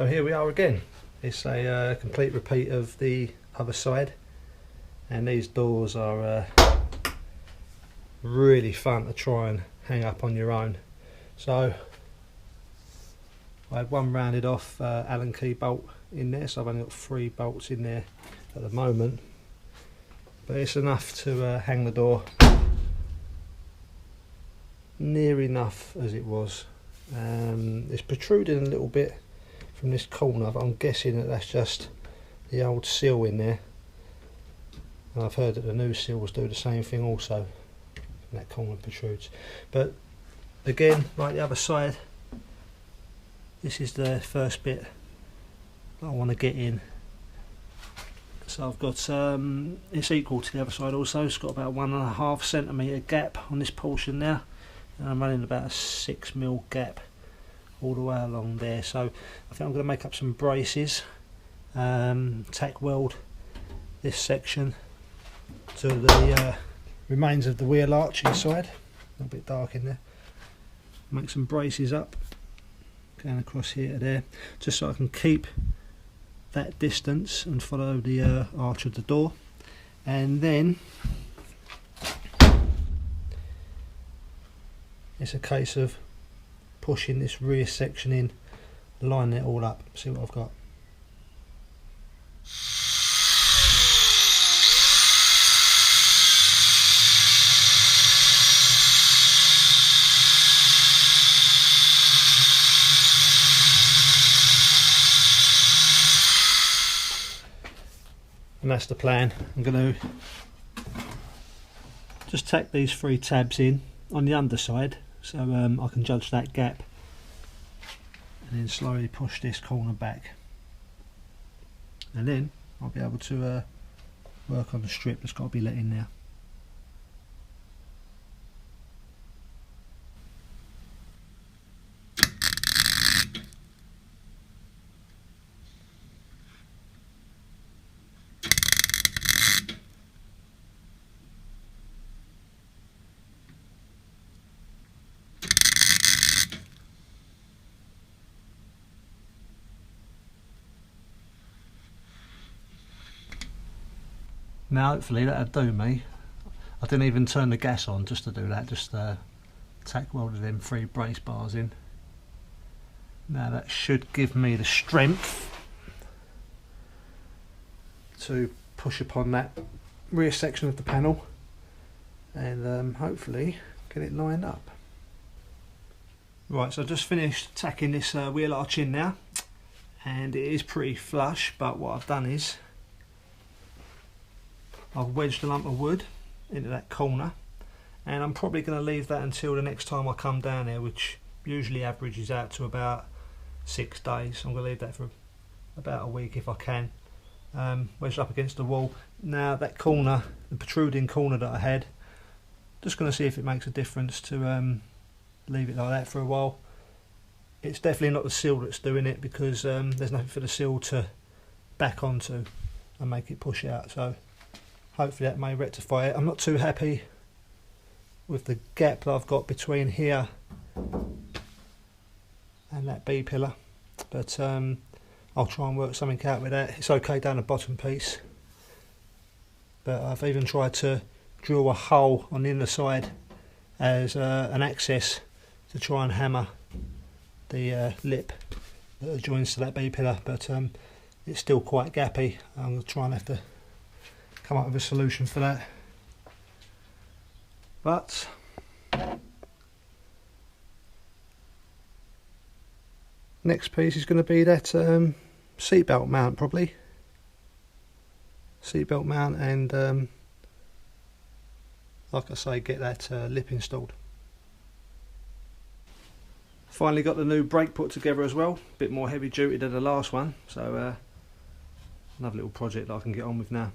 So here we are again. It's a complete repeat of the other side, and these doors are really fun to try and hang up on your own. So I had one rounded off Allen key bolt in there, so I've only got 3 bolts in there at the moment, but it's enough to hang the door near enough as it was. It's protruding a little bit from this corner, but I'm guessing that that's just the old sill in there, and I've heard that the new sills do the same thing also, and that corner protrudes. But again, like the other side, this is the first bit that I want to get in. So I've got it's equal to the other side also. It's got about 1.5 centimetre gap on this portion now, and I'm running about a 6mm gap all the way along there. So I think I'm going to make up some braces, tack weld this section to the remains of the wheel arch inside. A little bit dark in there. Make some braces up going across here to there, just so I can keep that distance and follow the arch of the door. And then it's a case of pushing this rear section in, lining it all up, see what I've got. And that's the plan. I'm going to just tack these 3 tabs in on the underside, so I can judge that gap, and then slowly push this corner back, and then I'll be able to work on the strip that's got to be let in now. Now hopefully that'll do me. I didn't even turn the gas on just to do that, just tack welded them 3 brace bars in. Now that should give me the strength to push upon that rear section of the panel and hopefully get it lined up. Right, so I just finished tacking this wheel arch in now, and it is pretty flush, but what I've done is I've wedged a lump of wood into that corner, and I'm probably going to leave that until the next time I come down there, which usually averages out to about 6 days. I'm going to leave that for about a week if I can, wedged up against the wall. Now that corner, the protruding corner that I had, just going to see if it makes a difference to leave it like that for a while. It's definitely not the sill that's doing it, because there's nothing for the sill to back onto and make it push out, so hopefully that may rectify it. I'm not too happy with the gap that I've got between here and that B pillar, but I'll try and work something out with that. It's okay down the bottom piece, but I've even tried to drill a hole on the inner side as an access to try and hammer the lip that adjoins to that B pillar, but it's still quite gappy. I'm going to try and have to come up with a solution for that. But next piece is going to be that seatbelt mount, probably. Seatbelt mount, and like I say, get that lip installed. Finally got the new brake put together as well, a bit more heavy duty than the last one, so another little project that I can get on with now.